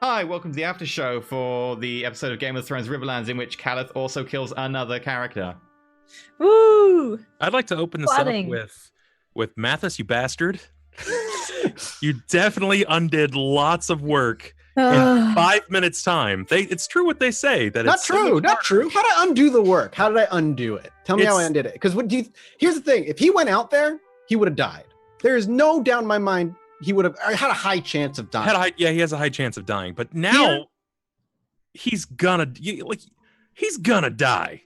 Hi, welcome to the after show for the episode of Game of Thrones Riverlands in which Calith also kills another character. Woo! I'd like to open this Flooding. up with Mathis, you bastard. You definitely undid lots of work in 5 minutes time. It's true what they say that Not it's true, not true. How did I undo the work? How did I undo it? Tell me how I It's- undid it. Because here's the thing: if he went out there, he would have died. There is no doubt in my mind he would have had a high chance of dying. he has a high chance of dying, but now he's gonna die.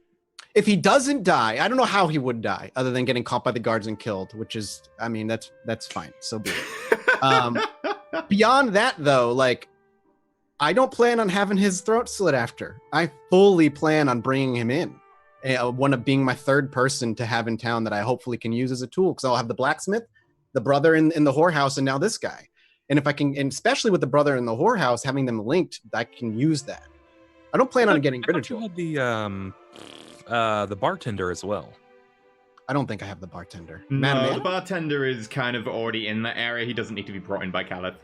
If he doesn't die, I don't know how he would die, other than getting caught by the guards and killed, which is, I mean, that's fine. So be it. Beyond that, though, like, I don't plan on having his throat slit after. I fully plan on bringing him in. One of being my third person to have in town that I hopefully can use as a tool, because I'll have the blacksmith, the brother in the whorehouse, and now this guy. And if I can, and especially with the brother in the whorehouse, having them linked, I can use that. I don't plan on getting rid of you Joel. had the bartender as well. I don't think I have the bartender. No, the bartender is kind of already in that area. He doesn't need to be brought in by Calith.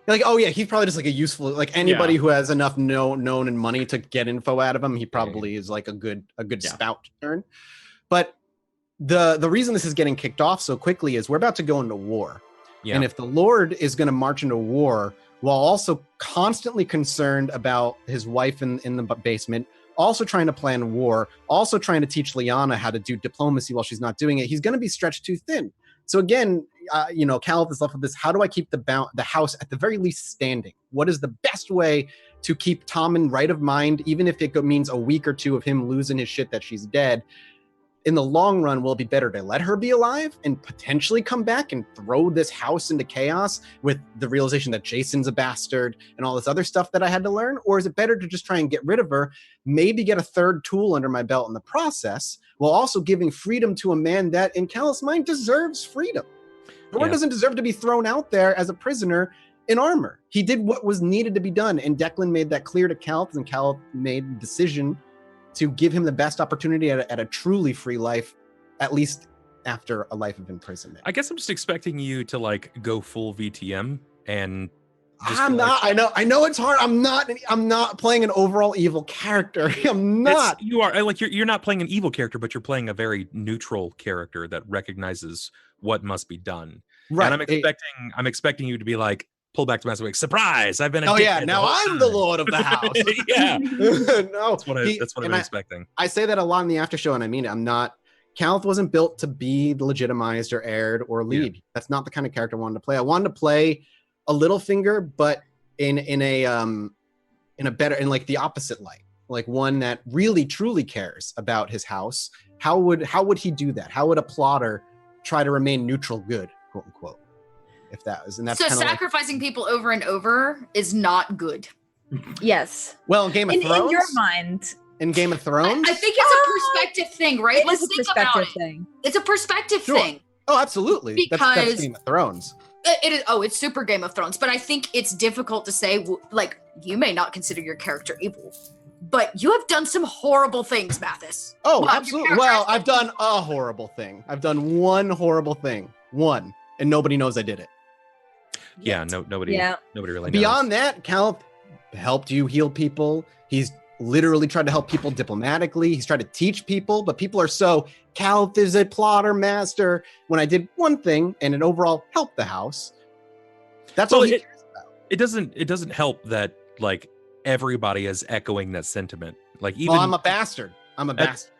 Like, oh yeah, he's probably just like a useful, like anybody who has enough known and money to get info out of him. He probably is like a good spout to turn. But the reason this is getting kicked off so quickly is we're about to go into war. Yeah. And if the Lord is going to march into war while also constantly concerned about his wife in the basement, also trying to plan war, also trying to teach Lyanna how to do diplomacy while she's not doing it, he's going to be stretched too thin. So again, Calith is left with this: how do I keep the house at the very least standing? What is the best way to keep Tommen right of mind, even if it means a week or two of him losing his shit that she's dead? In the long run, will it be better to let her be alive and potentially come back and throw this house into chaos with the realization that Jason's a bastard and all this other stuff that I had to learn? Or is it better to just try and get rid of her, maybe get a third tool under my belt in the process, while also giving freedom to a man that, in Calith's mind, deserves freedom? Thor doesn't deserve to be thrown out there as a prisoner in armor. He did what was needed to be done, and Declan made that clear to Calith, and Calith made the decision to give him the best opportunity at a truly free life, at least after a life of imprisonment. I guess I'm just expecting you to like go full VTM and I'm not. I know it's hard. I'm not playing an overall evil character. I'm not. You are like you're not playing an evil character, but you're playing a very neutral character that recognizes what must be done. Right. And I'm expecting you to be like, pull back to Mass Awake. Surprise! I've been. Oh yeah, now I'm the lord of the house. Yeah. No, that's what I'm expecting. I say that a lot in the after show, and I mean it. I'm not. Calith wasn't built to be legitimized or aired or lead. Yeah. That's not the kind of character I wanted to play. I wanted to play a Littlefinger, but in like the opposite light, like one that really truly cares about his house. How would he do that? How would a plotter try to remain neutral good, quote unquote? If that was, and that's so sacrificing people over and over is not good. Yes. Well, in Game of Thrones, in your mind. In Game of Thrones, I think it's a perspective thing, right? Let's think about it. It's a perspective thing. Oh, absolutely. Because that's Game of Thrones. It is. Oh, it's super Game of Thrones. But I think it's difficult to say. Like, you may not consider your character evil, but you have done some horrible things, Mathis. Oh, absolutely. Well, I've done a horrible thing. I've done one horrible thing. One, and nobody knows I did it. Yeah, nobody really knows. Beyond that, Calith helped you heal people. He's literally tried to help people diplomatically. He's tried to teach people, but people are so, Calith is a plotter master, when I did one thing and it overall helped the house. That's all he cares about. It doesn't help that like everybody is echoing that sentiment. Like even I'm a bastard. I'm a bastard.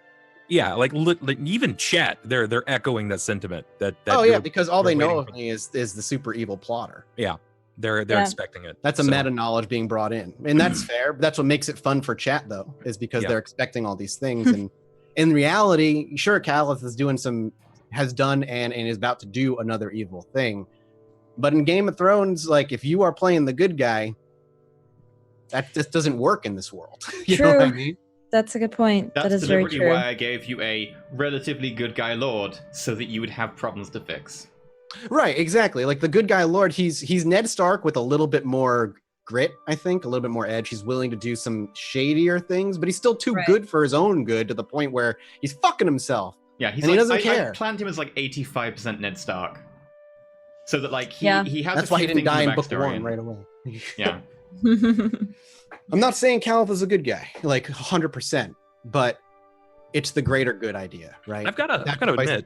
Yeah, like even chat, they're echoing that sentiment. That oh yeah, because all they know of me is the super evil plotter. Yeah, they're expecting it. That's a meta knowledge being brought in, and that's fair. That's what makes it fun for chat, though, is because they're expecting all these things. And in reality, sure, Calith has done and is about to do another evil thing. But in Game of Thrones, like if you are playing the good guy, that just doesn't work in this world. You know what I mean? That's a good point. That's that is very true. why I gave you a relatively good guy lord, so that you would have problems to fix. Right, exactly. Like the good guy lord, he's Ned Stark with a little bit more grit, I think, a little bit more edge. He's willing to do some shadier things, but he's still too good for his own good, to the point where he's fucking himself. Yeah, he doesn't care. I planned him as like 85% Ned Stark, so that like he has. That's why he didn't die in book 1 right away. Yeah. I'm not saying Caliph is a good guy, like 100%, but it's the greater good idea, right? I've got to admit,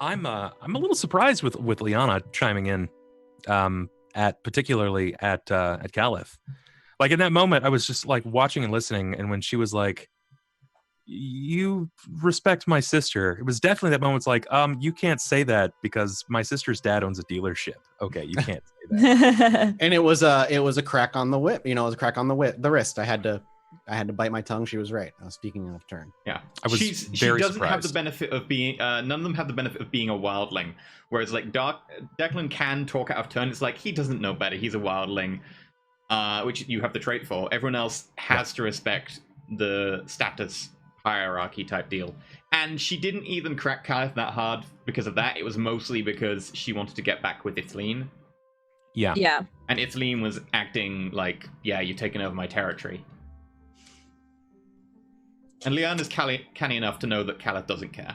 I'm a little surprised with Liana chiming in, particularly at Caliph. Like in that moment, I was just like watching and listening, and when she was like, "You respect my sister," it was definitely that moment. It's like, you can't say that because my sister's dad owns a dealership. Okay, you can't say that. And it was a crack on the whip. You know, it was a crack on the wrist. I had to bite my tongue. She was right. I was speaking out of turn. Yeah, I was she very doesn't surprised. have the benefit of being. None of them have the benefit of being a wildling. Whereas like Declan can talk out of turn. It's like he doesn't know better. He's a wildling, which you have the trait for. Everyone else has to respect the status hierarchy type deal. And she didn't even crack Caliph that hard because of that. It was mostly because she wanted to get back with Ithleen. Yeah. Yeah. And Ithleen was acting like, yeah, you've taken over my territory. And Liana's canny enough to know that Caliph doesn't care.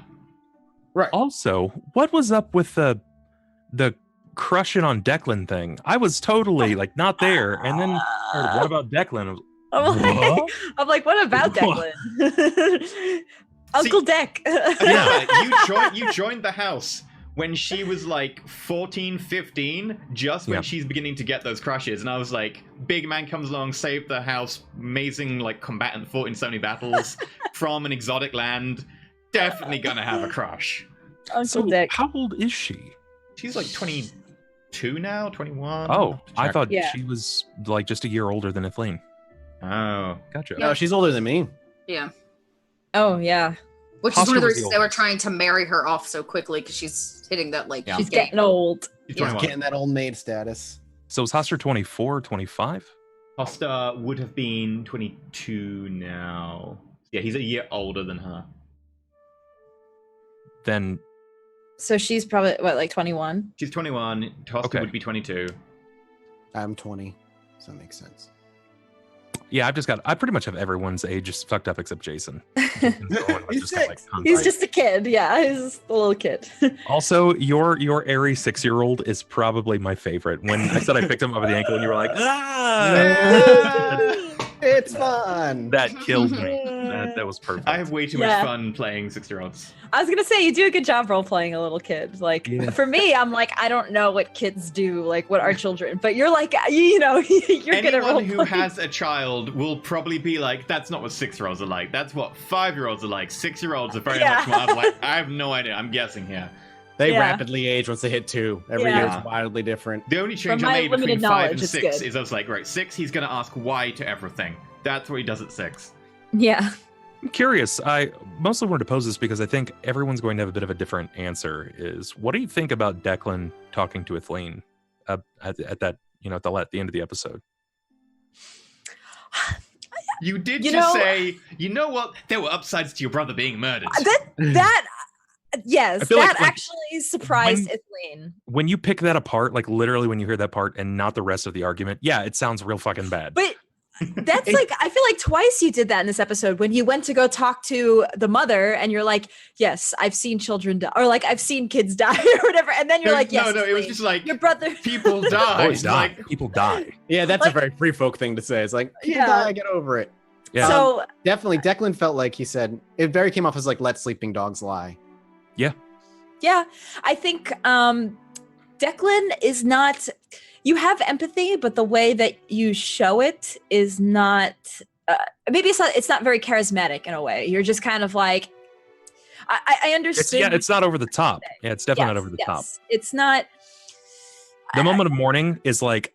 Right. Also, what was up with the crushing on Declan thing? I was totally like not there, and then heard, what about Declan? I'm like, what about Declan? Uncle Deck. Yeah, you joined the house when she was like 14, 15, just when she's beginning to get those crushes. And I was like, big man comes along, saved the house, amazing like combatant, fought in so many battles from an exotic land. Definitely gonna have a crush. Uncle Deck. How old is she? She's like 22 now, 21. Oh, I thought Yeah. she was like just a year older than Ithleen. Oh. Gotcha. No, she's older than me. Yeah. Oh yeah. Which is one Hoster of the was the reasons they were oldest. trying to marry her off so quickly, because she's hitting that like Yeah. She's getting old. She's Yeah. 21. Getting that old maid status. So is Hoster 24, 25? Costa would have been 22 now. Yeah, he's a year older than her. Then So she's probably what, like 21? She's 21. Costa Okay. would be 22. I'm 20, so that makes sense. yeah, I pretty much have everyone's age just fucked up except Jason. Jason's going with He's just kinda, six. like, He's just a kid. Yeah, he's just a little kid. Also, your airy 6-year-old is probably my favorite. When I said I picked him up by the ankle and you were like, It's fun. that killed me. That was perfect. I have way too Yeah. much fun playing 6-year-olds. I was gonna say you do a good job role playing a little kid. Like Yeah. for me, I'm like, I don't know what kids do, like what are children, but you're like, you know, you're good at role Anyone who playing. has a child will probably be like, that's not what 6-year-olds are like. That's what 5-year-olds are like. 6-year-olds are very much more. I'm like, I have no idea. I'm guessing here. They Yeah. rapidly age once they hit 2. Every Yeah. year it's wildly different. The only change From I my made between limited 5 and knowledge, it's 6 good. is I was like, right, 6, he's going to ask why to everything. That's what he does at 6. Yeah. I'm curious. I mostly wanted to pose this because I think everyone's going to have a bit of a different answer. Is what do you think about Declan talking to Ithleen at that, at the end of the episode? You did You just know- say, you know what? There were upsides to your brother being murdered. Yes, I feel that like actually surprised Ithleen. When you pick that apart, like literally when you hear that part and not the rest of the argument, yeah, it sounds real fucking bad. But that's like, I feel like twice you did that in this episode when you went to go talk to the mother and you're like, yes, I've seen children die, or like I've seen kids die or whatever. And then you're like, yes, no, it was Ithleen, just like, your brother. people die. Boys die. Like, People die. Yeah, that's Like- a very free folk thing to say. It's like, people Yeah. die, get over it. Yeah. So Definitely, Declan felt like he said, it very came off as like, let sleeping dogs lie. yeah, I think Declan is not, you have empathy, but the way that you show it is not, maybe it's not very charismatic in a way. You're just kind of like, I understand. It's not over the top. Yeah, it's definitely not Yes, over the top. yes. It's not. The moment of mourning is like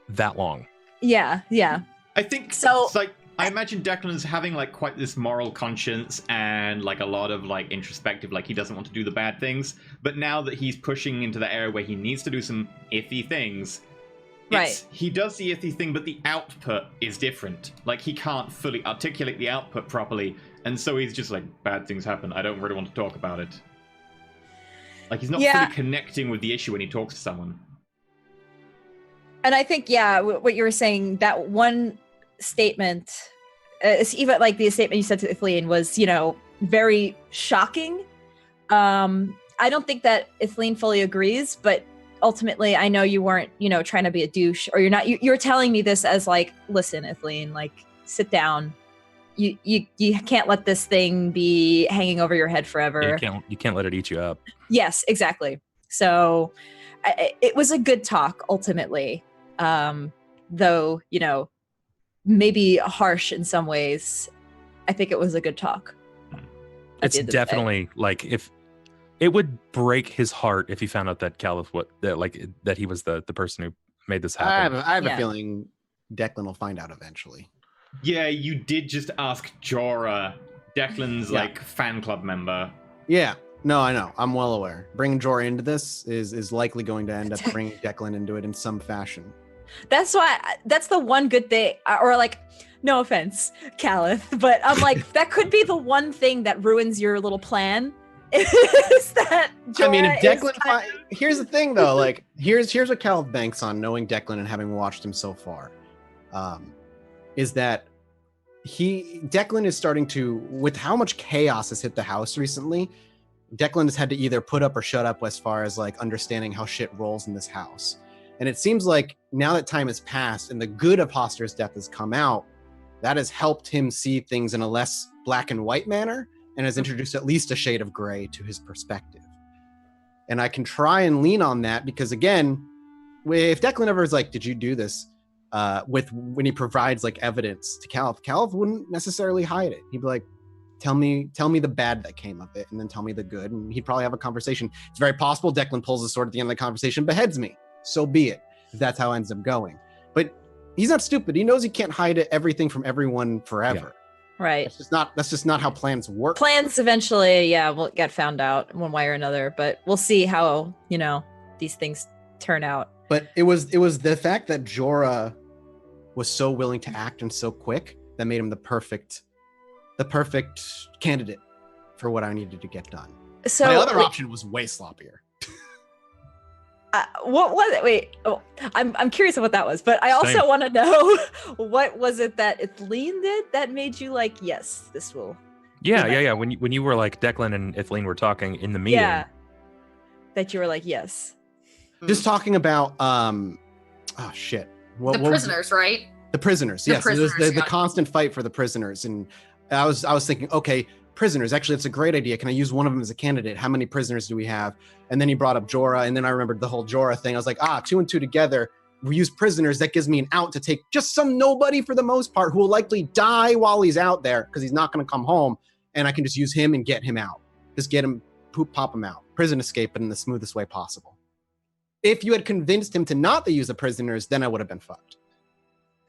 that long. Yeah, yeah. I think So- it's like, I imagine Declan's having like quite this moral conscience and like a lot of like introspective, like he doesn't want to do the bad things. But now that he's pushing into the area where he needs to do some iffy things, he does the iffy thing, but the output is different. Like he can't fully articulate the output properly. And so he's just like, bad things happen. I don't really want to talk about it. Like he's not fully connecting with the issue when he talks to someone. And I think, yeah, what you were saying, that one statement, it's even like the statement you said to Ithleen was, very shocking. I don't think that Ithleen fully agrees, but ultimately, I know you weren't, trying to be a douche, or you're not. You're telling me this as like, listen, Athleen, like, sit down. You can't let this thing be hanging over your head forever. You can't let it eat you up. Yes, exactly. So it was a good talk ultimately, though, maybe harsh in some ways. I think it was a good talk. It's definitely like, if it would break his heart if he found out that Caliph that he was the person who made this happen. I have a feeling Declan will find out eventually. Yeah, you did just ask Jorah, Declan's like fan club member. Yeah, no, I know. I'm well aware. Bringing Jorah into this is likely going to end up bringing Declan into it in some fashion. That's the one good thing, or like, no offense, Caliph, but I'm like, that could be the one thing that ruins your little plan. Is that Jorah, I mean, if Declan here's the thing though, like here's what Caliph banks on, knowing Declan and having watched him so far, is that Declan is starting to, with how much chaos has hit the house recently, Declan has had to either put up or shut up as far as like understanding how shit rolls in this house. And it seems like now that time has passed and the good of Hoster's death has come out, that has helped him see things in a less black and white manner, and has introduced at least a shade of gray to his perspective. And I can try and lean on that because, again, if Declan ever is like, did you do this? When he provides like evidence to Caliph wouldn't necessarily hide it. He'd be like, tell me the bad that came of it, and then tell me the good. And he'd probably have a conversation. It's very possible Declan pulls the sword at the end of the conversation, beheads me. So be it, if that's how it ends up going. But he's not stupid. He knows he can't hide everything from everyone forever. Yeah. Right. That's just not how plans work. Plans eventually, will get found out one way or another, but we'll see how, these things turn out. But it was the fact that Jorah was so willing to act and so quick that made him the perfect candidate for what I needed to get done. So my other option was way sloppier. What was it? Wait, I'm curious of what that was, but I also want to know, what was it that Athleen did that made you like, yes, this will. Yeah. When you were like, Declan and Athleen were talking in the meeting. Yeah. That you were like, yes. Just talking about, oh shit. The prisoners, right? The prisoners, yes. It was the constant fight for the prisoners. And I was thinking, okay, prisoners, actually, that's a great idea. Can I use one of them as a candidate? How many prisoners do we have? And then he brought up Jorah, and then I remembered the whole Jorah thing. I was like, 2 and 2 together. We use prisoners. That gives me an out to take just some nobody for the most part who will likely die while he's out there because he's not going to come home. And I can just use him and get him out. Just get him, pop him out. Prison escape, but in the smoothest way possible. If you had convinced him to not to use the prisoners, then I would have been fucked.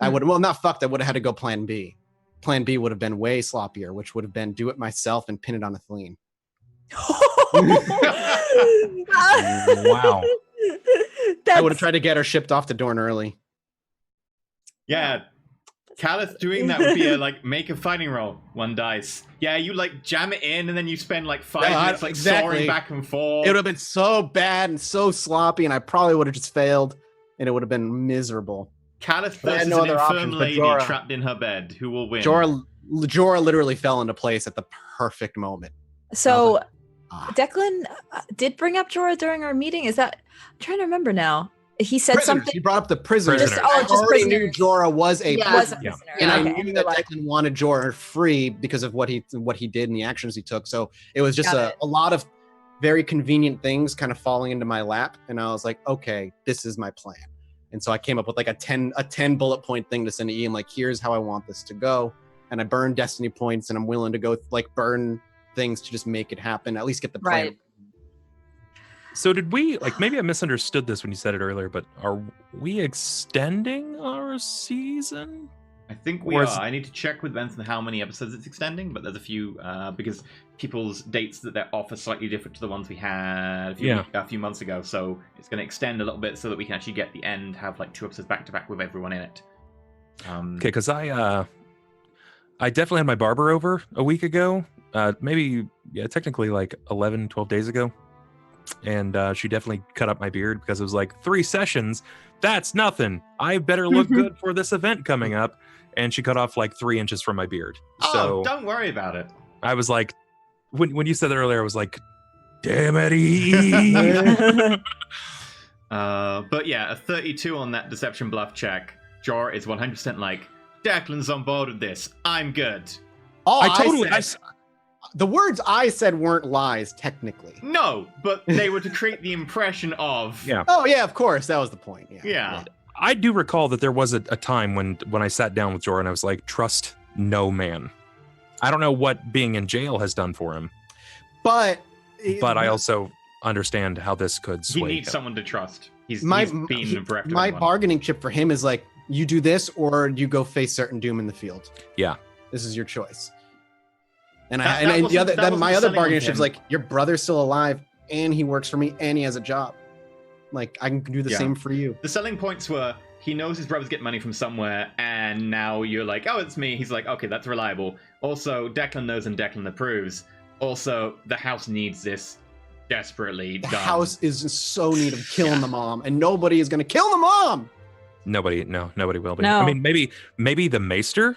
I would not fucked. I would have had to go plan B. Plan B would have been way sloppier, which would have been do it myself and pin it on Athleen. Wow. I would have tried to get her shipped off to Dorne early. Yeah. Caliph doing that would be make a fighting roll, 1 dice. Yeah, you jam it in and then you spend 5 minutes soaring back and forth. It would have been so bad and so sloppy, and I probably would have just failed, and it would have been miserable. Caliph versus an infirm lady trapped in her bed. Who will win? Jorah literally fell into place at the perfect moment. So Declan did bring up Jorah during our meeting. I'm trying to remember now. He said something. He brought up the prisoners. Just already knew Jorah was a prisoner. And I knew that Declan wanted Jorah free because of what he did and the actions he took. So it was just a lot of very convenient things kind of falling into my lap. And I was like, okay, this is my plan. And so I came up with a 10 bullet point thing to send to Ian, here's how I want this to go. And I burned destiny points, and I'm willing to go burn things to just make it happen, at least get the plan. Right. So did we, maybe I misunderstood this when you said it earlier, but are we extending our season? I think we are. I need to check with Benson how many episodes it's extending, but there's a few, because people's dates that they're off are slightly different to the ones we had a few months ago. So it's going to extend a little bit so that we can actually get the end, have 2 episodes back to back with everyone in it. Okay, because I definitely had my barber over a week ago, technically 11, 12 days ago. And she definitely cut up my beard because it was 3 sessions. That's nothing. I better look good for this event coming up. And she cut off 3 inches from my beard. So don't worry about it. I was when you said that earlier, I was like, damn it, Eve. But yeah, a 32 on that deception bluff check. Jor is 100% like, Declan's on board with this. I'm good. All I the words I said weren't lies, technically. No, but they were to create the impression of. Yeah. Oh, yeah, of course. That was the point. Yeah. I do recall that there was a time when I sat down with Jorah and I was like, trust no man. I don't know what being in jail has done for him, But I also understand how this could He sway needs him. someone to trust. He's been bereft of my anyone. bargaining chip for him is like, you do this or you go face certain doom in the field. Yeah. This is your choice. And That my wasn't other selling bargaining with chip is him. like, your brother's still alive and he works for me and he has a job. Like, I can do the Yeah. same for you. The selling points were he knows his brothers get money from somewhere, and now you're like, oh, it's me. He's like, okay, that's reliable. Also, Declan knows and Declan approves. Also, the house needs this desperately. The done. house is in so need of killing the mom, and nobody is going to kill the mom. Nobody will be. No. I mean, maybe the Maester,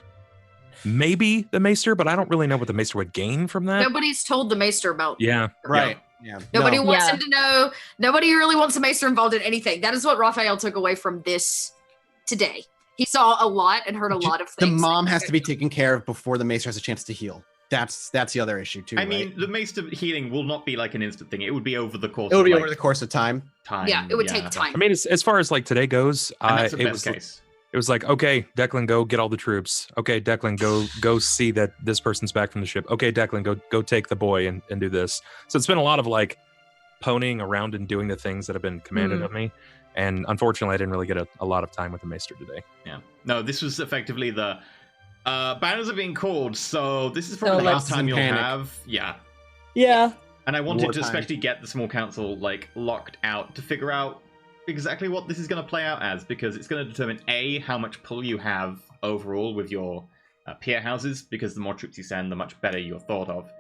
but I don't really know what the Maester would gain from that. Nobody's told the Maester about. Yeah. Right. Yeah. Nobody No. wants Yeah. him to know. Nobody really wants the Maester involved in anything. That is what Raphael took away from this today. He saw a lot and heard a lot of The things. mom has to be taken care of before the maester has a chance to heal. That's the other issue too. I right? mean, the Maester healing will not be like an instant thing. It would be over the course. it'll of be like, over the course of time. time. Yeah, it would take time. I mean, as far as like today goes, And that's the it best was case. it was like, okay, Declan, go get all the troops. Okay, Declan, go see that this person's back from the ship. Okay, Declan, go take the boy and do this. So it's been a lot of like ponying around and doing the things that have been commanded of me. And unfortunately, I didn't really get a lot of time with the Maester today. Yeah. No, this was effectively the banners are being called, so this is probably the like- last time you'll Panic. have. Yeah. Yeah. And I wanted to Wartime. especially get the small council like locked out to figure out exactly what this is going to play out as, because it's going to determine A, how much pull you have overall with your peer houses, because the more troops you send, the much better you're thought of.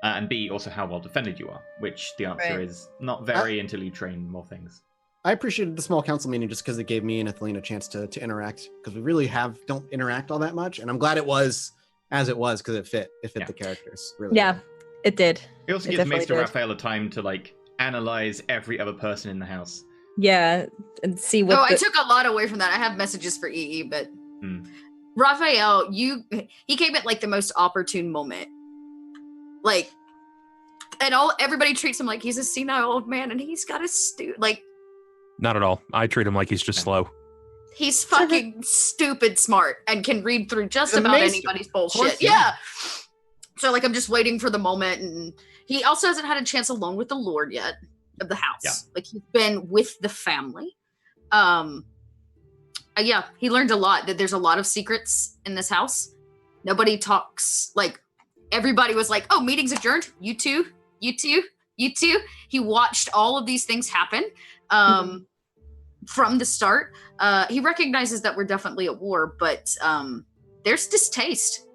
And B, also how well defended you are, which the answer Right. is not very until you train more things. I appreciated the small council meeting just because it gave me and Athena a chance to interact, because we really don't interact all that much, and I'm glad it was as it was because it fit Yeah. the characters really Yeah, well. it did. It also It gives definitely Maester did. Raphael a time to like analyze every other person in the house. Yeah, and see what. I took a lot away from that. I have messages for EE, but Raphael, he came at like the most opportune moment. Like, and everybody treats him like he's a senile old man, and he's got a like Not at all. I treat him like he's just slow. he's fucking stupid smart and can read through just The about Maester. anybody's Of bullshit. course, Yeah. yeah. So like I'm just waiting for the moment, and he also hasn't had a chance alone with the Lord yet of the house. Yeah. Like he's been with the family. Yeah, he learned a lot, that there's a lot of secrets in this house. Nobody talks, like everybody was like, oh, meeting's adjourned. You two. He watched all of these things happen from the start. He recognizes that we're definitely at war, but there's distaste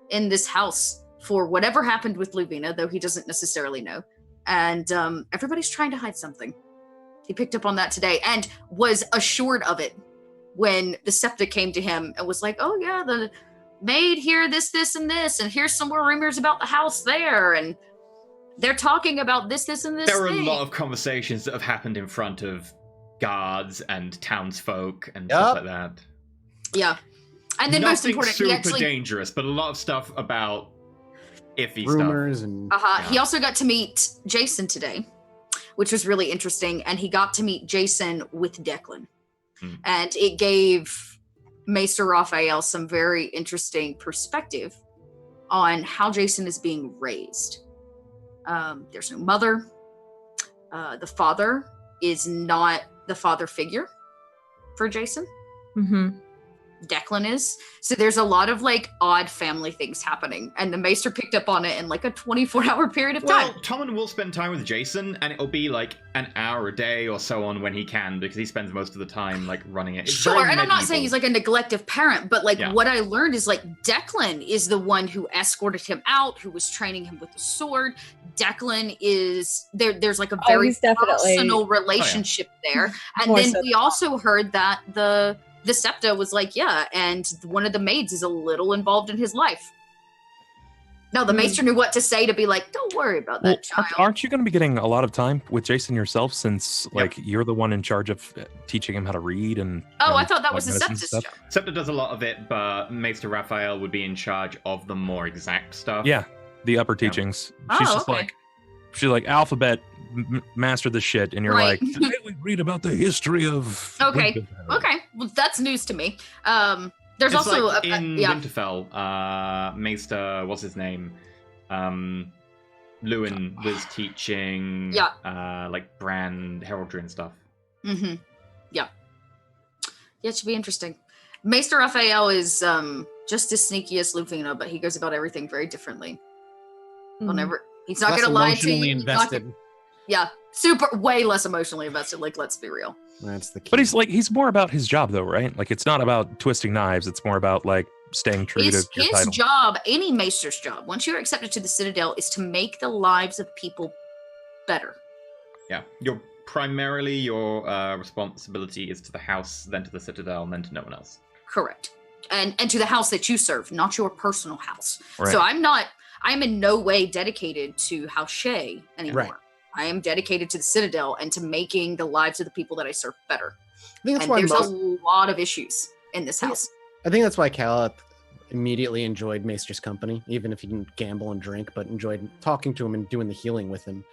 in this house for whatever happened with Luvina, though he doesn't necessarily know. And everybody's trying to hide something. He picked up on that today and was assured of it when the SEPTA came to him and was like, oh yeah, the maid here, this, and this, and here's some more rumors about the house there, and they're talking about this, and this. There are a thing. lot of conversations that have happened in front of guards and townsfolk and Yup. stuff like that. Yeah. And then most Nothing important, super he actually dangerous, but a lot of stuff about iffy stuff. Rumors and He also got to meet Jason today, which was really interesting. And he got to meet Jason with Declan. And it gave Maester Raphael some very interesting perspective on how Jason is being raised. There's no mother. The father is not the father figure for Jason. Mm-hmm. Declan is. So there's a lot of like odd family things happening, and the Maester picked up on it in like a 24-hour period of time. Well, Tommen will spend time with Jason, and it'll be like an hour a day or so on when he can, because he spends most of the time like running it. It's Sure, very and I'm not medieval. saying he's like a neglective parent, but like Yeah. what I learned is like Declan is the one who escorted him out, who was training him with the sword. Declan is there's like a very he's definitely- personal relationship there. And More then so we also heard that the SEPTA was like, yeah, and one of the maids is a little involved in his life. No, the maester knew what to say to be like, don't worry about that child. Aren't you going to be getting a lot of time with Jason yourself, since like you're the one in charge of teaching him how to read and? I thought that was the medicine Septus stuff? job. Scepter does a lot of it, but Maester Raphael would be in charge of the more exact stuff. Yeah, the upper teachings. She's just like alphabet master the shit, and you're like, today we read about the history of. Okay, well that's news to me. There's It's also like in Winterfell, Maester, what's his name? Lewin was teaching like brand heraldry and stuff. Mm-hmm. Yeah, it should be interesting. Maester Raphael is just as sneaky as Lufina, but he goes about everything very differently. He's not going to lie to you. Invested. Way less emotionally invested. Like, let's be real. That's the key. But he's more about his job though, right? Like, it's not about twisting knives. It's more about like staying true to your title. His job, any maester's job, once you're accepted to the Citadel, is to make the lives of people better. Yeah, your responsibility is to the house, then to the Citadel, and then to no one else. Correct. And to the house that you serve, not your personal house. Right. So I'm in no way dedicated to House Shay anymore. Right. I am dedicated to the Citadel and to making the lives of the people that I serve better. I think that's and why there's a lot of issues in this house. I think that's why Caliph immediately enjoyed Maester's company, even if he didn't gamble and drink, but enjoyed talking to him and doing the healing with him.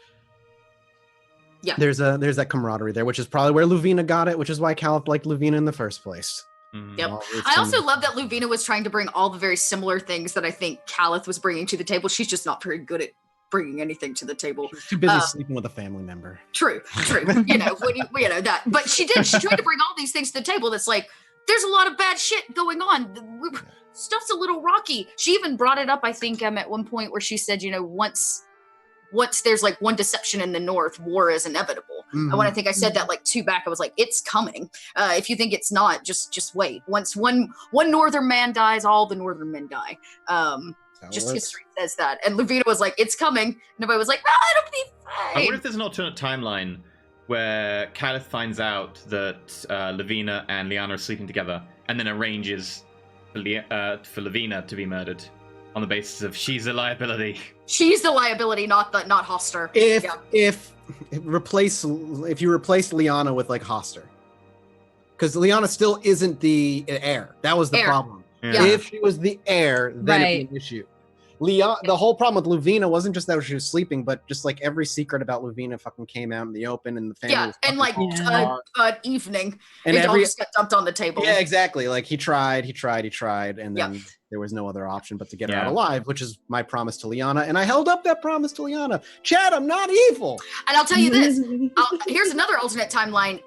Yeah. There's that camaraderie there, which is probably where Luvina got it, which is why Caliph liked Luvina in the first place. Yep. I also love that Luvina was trying to bring all the very similar things that I think Caliph was bringing to the table. She's just not very good at bringing anything to the table. She's too busy sleeping with a family member. True. you know that. But she tried to bring all these things to the table. That's like, there's a lot of bad shit going on. Stuff's a little rocky. She even brought it up, I think, at one point where she said, once there's like one deception in the north, war is inevitable. Mm-hmm. And when I think I said that like 2 back, I was like, it's coming. If you think it's not, just wait. Once one northern man dies, all the northern men die. History says that. And Luvina was like, it's coming. And everybody was like, it'll be fine. I wonder if there's an alternate timeline where Caliph finds out that Lavina and Liana are sleeping together, and then arranges for Lavina to be murdered on the basis of she's a liability. She's the liability, not Hoster. If you replace Liana with like Hoster, because Liana still isn't the heir. That was the problem. Yeah. If she was the heir, then it'd be an issue. The whole problem with Luvina wasn't just that she was sleeping, but just like every secret about Luvina fucking came out in the open, and the family. Yeah, and like evening, and it all just got dumped on the table. Yeah, exactly. Like he tried, and then there was no other option but to get her out alive, which is my promise to Liana, and I held up that promise to Liana. Chad, I'm not evil. And I'll tell you this. Here's another alternate timeline.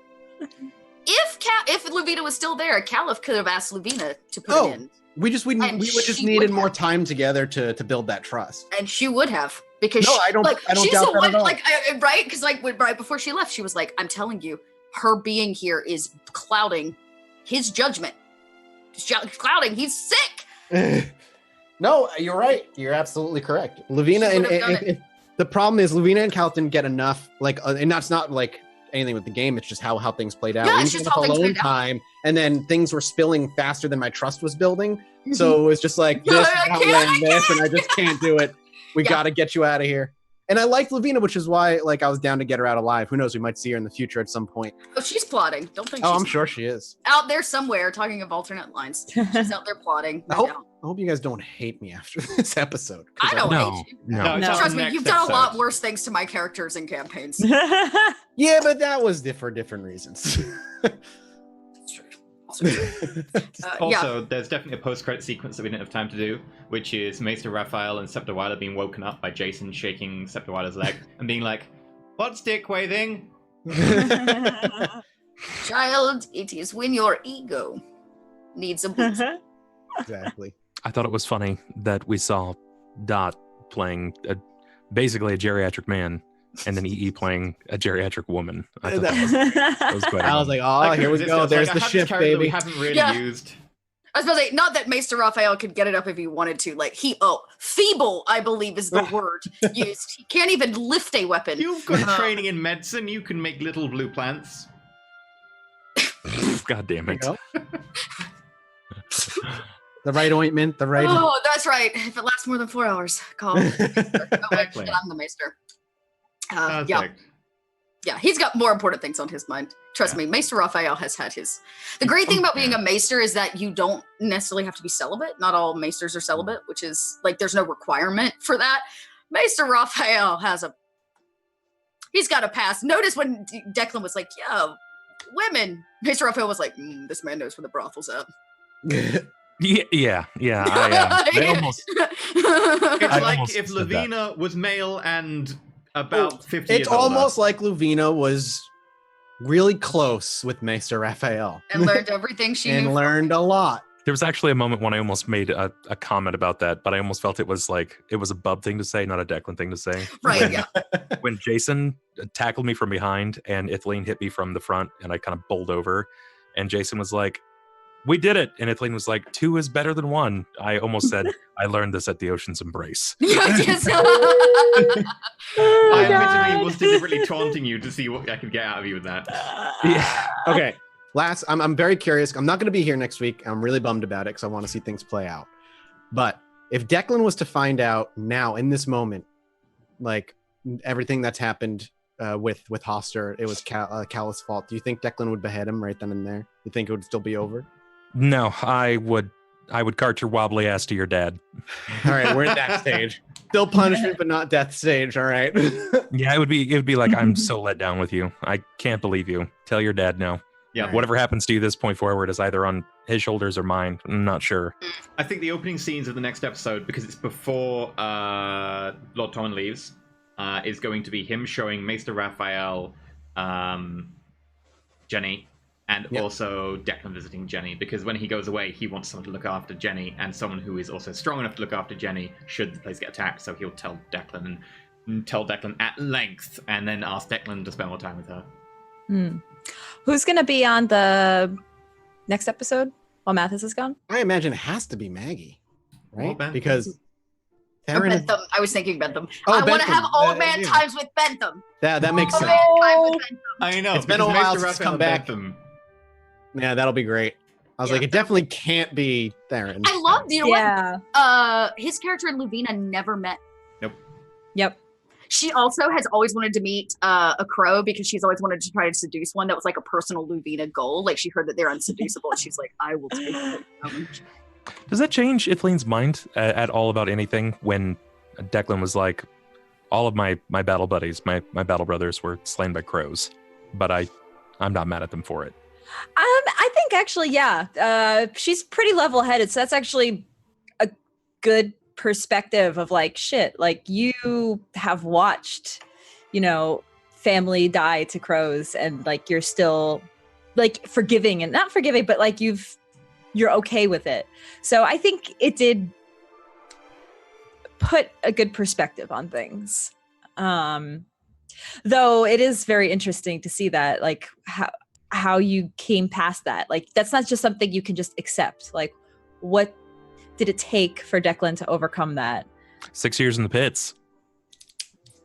If Luvina was still there, Caliph could have asked Luvina to put it in. We just needed more time together to build that trust. And she would have, because I don't doubt that at all. Right? Because right before she left, she was like, "I'm telling you, her being here is clouding his judgment. Clouding. He's sick." No, you're right. You're absolutely correct. Lavina and the problem is Lavina and Caliph didn't get enough. And that's not like anything with the game. It's just how things played out. Yeah, it's just how things played out. Time, and then things were spilling faster than my trust was building. So it was just like this, and I just can't do it. We got to get you out of here. And I liked Lavina, which is why I was down to get her out alive. Who knows? We might see her in the future at some point. Oh, she's plotting. Don't think. I'm sure she is out there somewhere. Talking of alternate lines, she's out there plotting. I hope you guys don't hate me after this episode. I don't hate you. No. Trust me, you've done a lot worse things to my characters in campaigns. Yeah, but that was for different reasons. Also, there's definitely a post-credit sequence that we didn't have time to do, which is Maester Raphael and Scepter Weiler being woken up by Jason shaking Scepter Weiler's leg and being like, "What's dick waving?" Child, it is when your ego needs a boost. Exactly. I thought it was funny that we saw Dot playing basically a geriatric man, and then EE playing a geriatric woman. I thought that was quite. I was like, "Oh, here we go. There's the shift, baby." We haven't really used. I was about to say, not that Maester Raphael could get it up if he wanted to. Like feeble, I believe is the word used. He can't even lift a weapon. You've got training in medicine. You can make little blue plants. God damn it. The right ointment, the right. Oh, that's right. If it lasts last more than 4 hours. Call. Oh, wait, Exactly. I'm the maester. Yeah. Perfect. Yeah, he's got more important things on his mind. Trust me, Maester Raphael has had his. The great thing about being a maester is that you don't necessarily have to be celibate. Not all maesters are celibate, which is like there's no requirement for that. Maester Raphael he's got a pass. Notice when Declan was like, "Yeah, women." Maester Raphael was like, "This man knows where the brothel's at." Yeah. They almost. It's I like almost if said that. Lavina was male and about 50 years It's older. almost like Luvina was really close with Maester Raphael And learned everything she and knew. learned a lot. There was actually a moment when I almost made a comment about that, but I almost felt it was a Bub thing to say, not a Declan thing to say. Right, yeah. When Jason tackled me from behind and Ithleen hit me from the front and I kind of bowled over, and Jason was like, "We did it," and Ithleen was like, "2 is better than 1." I almost said, "I learned this at the Ocean's Embrace." Yes. Oh, I God. admittedly was deliberately taunting you to see what I could get out of you with that. Yeah. Okay. Last, I'm very curious. I'm not going to be here next week. I'm really bummed about it because I want to see things play out. But if Declan was to find out now in this moment, like everything that's happened with Hoster, it was Callus' fault. Do you think Declan would behead him right then and there? You think it would still be over? No, I would cart your wobbly ass to your dad. All right, we're at that stage. Still punishment, but not death stage. All right. Yeah, it would be like, "I'm so let down with you. I can't believe you. Tell your dad no." Yeah. Whatever happens to you this point forward is either on his shoulders or mine. I'm not sure. I think the opening scenes of the next episode, because it's before Lord Torn leaves, is going to be him showing Maester Raphael Jenny, and also Declan visiting Jenny, because when he goes away, he wants someone to look after Jenny, and someone who is also strong enough to look after Jenny should the place get attacked, so he'll tell Declan and tell Declan at length, and then ask Declan to spend more time with her. Who's going to be on the next episode while Mathis is gone? I imagine it has to be Maggie, right? Well, Bentham. Because Or Theron is- Bentham. I was thinking Bentham. Oh, I want to Bentham. have old man Yeah. times with Bentham. that makes Old sense. man times with Bentham. I know. It's been a because while Maester since he's Raphael come back. Bentham. Yeah, that'll be great. I was Yeah. like, it definitely can't be Theron. I love, you know Yeah. what? His character and Luvina never met. Yep. She also has always wanted to meet a crow because she's always wanted to try to seduce one. That was like a personal Luvina goal. Like she heard that they're unseducible, and she's like, "I will take it." Does that change Ithleen's mind at all about anything when Declan was like, "All of my battle buddies, my battle brothers were slain by crows, but I'm not mad at them for it." I think actually, yeah. She's pretty level-headed, so that's actually a good perspective of like, shit, like you have watched, family die to crows, and like you're still like forgiving and not forgiving, but like you're okay with it. So I think it did put a good perspective on things. Though it is very interesting to see that, like how you came past that. Like that's not just something you can just accept. Like what did it take for Declan to overcome that? 6 years in the pits,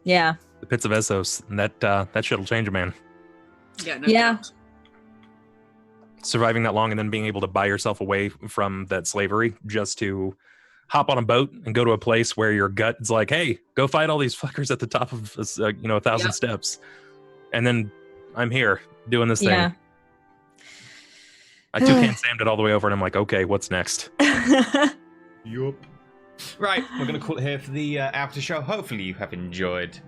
Yeah. the pits of Essos, and that shit'll change a man. Yeah. Yeah. Surviving that long and then being able to buy yourself away from that slavery just to hop on a boat and go to a place where your gut is like, "Hey, go fight all these fuckers at the top of 1,000 steps," and then I'm here doing this Yeah. thing. I toucan Sam'd it all the way over, and I'm like, "Okay, what's next?" Yup. Right, we're going to call it here for the after show. Hopefully you have enjoyed.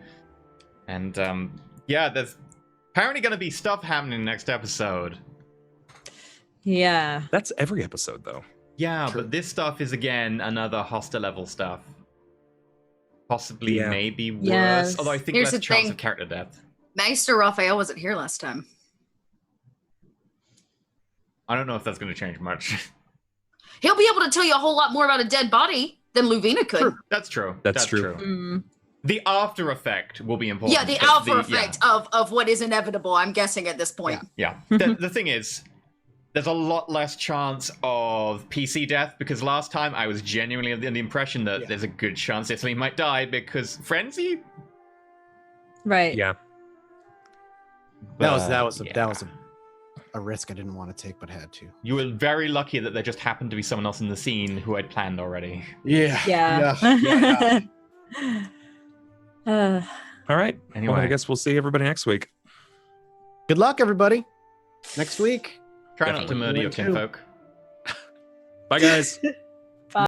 And there's apparently going to be stuff happening next episode. Yeah. That's every episode, though. Yeah, but this stuff is again another hostile level stuff. Possibly, Yeah. maybe worse. Yes. Although I think Here's less the chance thing. of character death. Maester Raphael wasn't here last time. I don't know if that's going to change much. He'll be able to tell you a whole lot more about a dead body than Luvina could. True. That's true. That's true. Mm. The after effect will be important. Yeah, the but alpha effect of what is inevitable, I'm guessing at this point. Yeah. The thing is, there's a lot less chance of PC death, because last time I was genuinely under the impression that there's a good chance Italy might die because frenzy. Right. Yeah. That was a risk I didn't want to take but had to. You were very lucky that there just happened to be someone else in the scene who had planned already. Yeah. Yeah. All right. Anyway. Well, I guess we'll see everybody next week. Good luck, everybody. Next week. Try not to Definitely. murder your Too. kinfolk. Bye, guys.